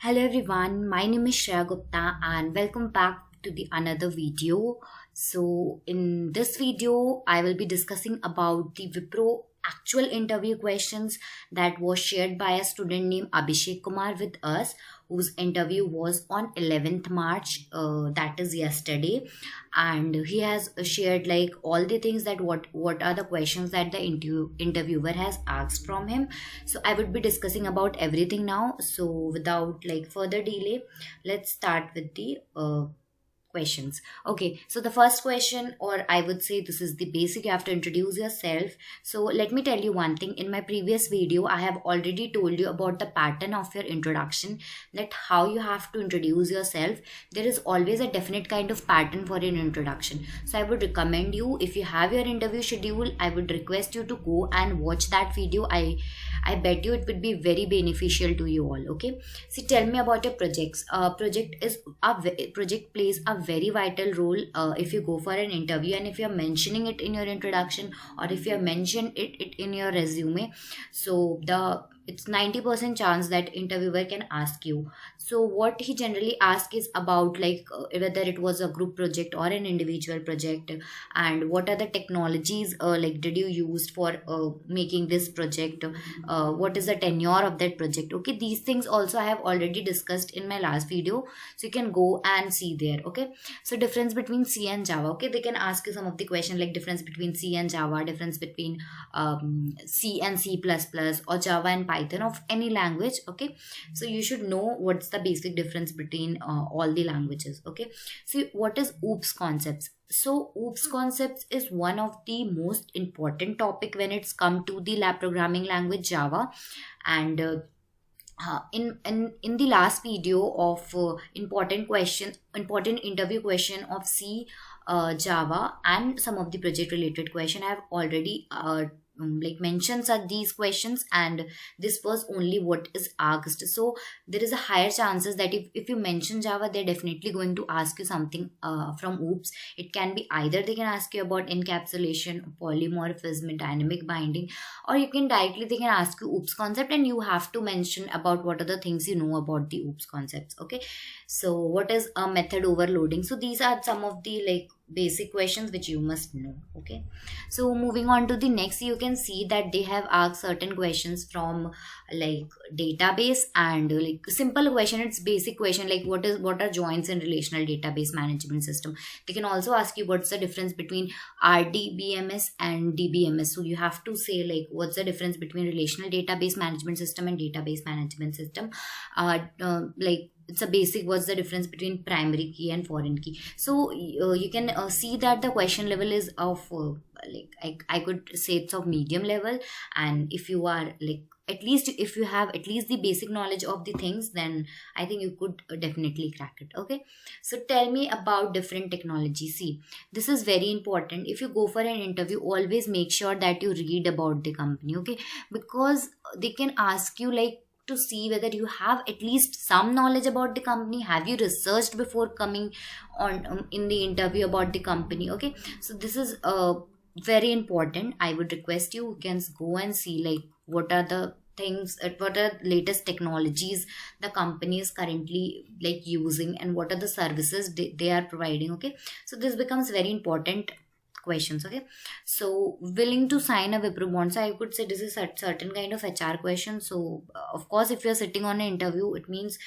Hello everyone, my name is Shreya Gupta and welcome back to the another video. So in this video, I will be discussing about the Wipro actual interview questions that was shared by a student named Abhishek Kumar with us, whose interview was on 11th March, that is yesterday, and he has shared like all the things that what are the questions that the interviewer has asked from him. So I would be discussing about everything now. So without like further delay, let's start with the questions. Okay, so the first question, or I would say this is the basic, you have to introduce yourself. So let me tell you one thing. In my previous video, I have already told you about the pattern of your introduction, that how you have to introduce yourself. There is always a definite kind of pattern for an introduction. So I would recommend you, if you have your interview schedule, I would request you to go and watch that video. I bet you it would be very beneficial to you all. Okay, see, tell me about your projects. Project plays a very vital role if you go for an interview, and if you're mentioning it in your introduction, or if you mention it in your resume, so the it's 90% chance that interviewer can ask you. So what he generally asks is about like whether it was a group project or an individual project, and what are the technologies like did you use for making this project, what is the tenure of that project. Okay, these things also I have already discussed in my last video, so you can go and see there. Okay, so difference between C and Java. Okay, they can ask you some of the question like difference between C and Java, difference between C and C++, or Java and Python, of any language. Okay, so you should know what's the basic difference between all the languages. Okay, see, what is OOPS concepts? So OOPS concepts is one of the most important topic when it's come to the lab programming language Java. And in the last video of important interview question of C, Java, and some of the project related question, I have already like mentioned such these questions, and this was only what is asked. So there is a higher chances that if you mention Java, they're definitely going to ask you something from OOPS. It can be either they can ask you about encapsulation, polymorphism, dynamic binding, or you can directly they can ask you OOPS concept, and you have to mention about what are the things you know about the OOPS concepts. Okay, so what is a method overloading? So these are some of the like basic questions which you must know. Okay, so moving on to the next, you can see that they have asked certain questions from like database, and like simple question, it's basic question like what are joins in relational database management system. They can also ask you what's the difference between RDBMS and DBMS. So you have to say like what's the difference between relational database management system and database management system. Like it's a basic, what's the difference between primary key and foreign key. So you can see that the question level is of I could say it's of medium level, and if you are like at least if you have at least the basic knowledge of the things, then I think you could definitely crack it. Okay, so tell me about different technology. See, this is very important. If you go for an interview, always make sure that you read about the company. Okay, because they can ask you like to see whether you have at least some knowledge about the company. Have you researched before coming on in the interview about the company? Okay, so this is very important. I would request you can go and see like what are the things, what are latest technologies the company is currently like using, and what are the services they are providing. Okay, so this becomes very important questions. Okay, so willing to sign a Wipro bond. So I could say this is a certain kind of HR question. So of course, if you're sitting on an interview, it means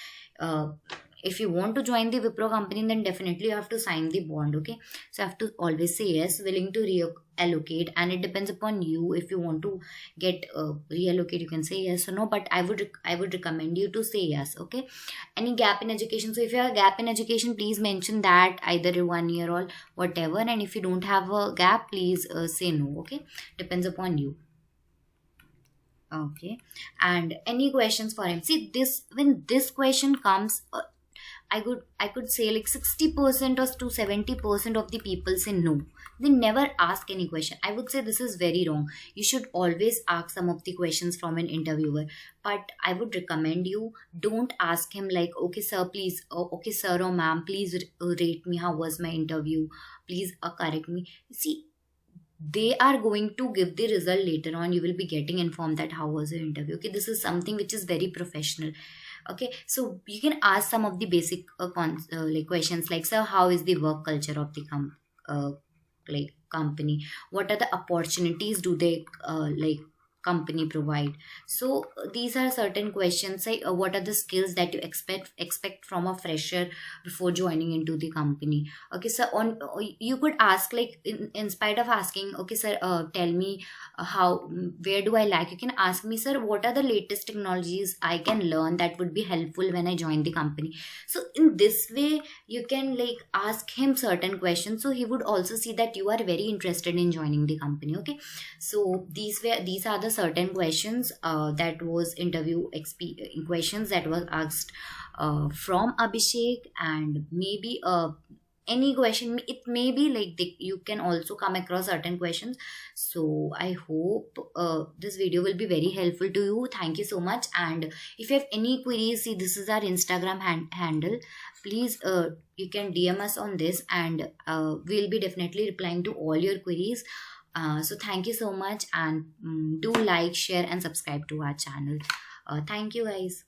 if you want to join the Wipro company, then definitely you have to sign the bond. Okay, so you have to always say yes, willing to reallocate, and it depends upon you. If you want to get reallocate, you can say yes or no, but I would recommend you to say yes. Okay, any gap in education? So if you have a gap in education, please mention that either 1 year or whatever, and if you don't have a gap, please say no. Okay, depends upon you. Okay, and any questions for him? See, this when this question comes, I could say like 60% or to 70% of the people say no. They never ask any question. I would say this is very wrong. You should always ask some of the questions from an interviewer. But I would recommend you don't ask him like, okay sir, please, okay sir or ma'am, please rate me. How was my interview? Please correct me. See, they are going to give the result later on. You will be getting informed that how was your interview. Okay, this is something which is very professional. Okay, so you can ask some of the basic like questions like, sir, how is the work culture of the like company? What are the opportunities do they like company provide? So these are certain questions like, what are the skills that you expect from a fresher before joining into the company? Okay, so on you could ask like, in spite of asking, okay sir, tell me how, where do I lack, you can ask me, sir, what are the latest technologies I can learn that would be helpful when I join the company? So in this way you can like ask him certain questions, so he would also see that you are very interested in joining the company. Okay, so these are the certain questions that was questions that was asked from Abhishek. And maybe any question, it may be like you can also come across certain questions. So I hope this video will be very helpful to you. Thank you so much. And if you have any queries, see, this is our Instagram handle. Please you can DM us on this, and we'll be definitely replying to all your queries. So thank you so much, and do like, share and subscribe to our channel. Thank you guys.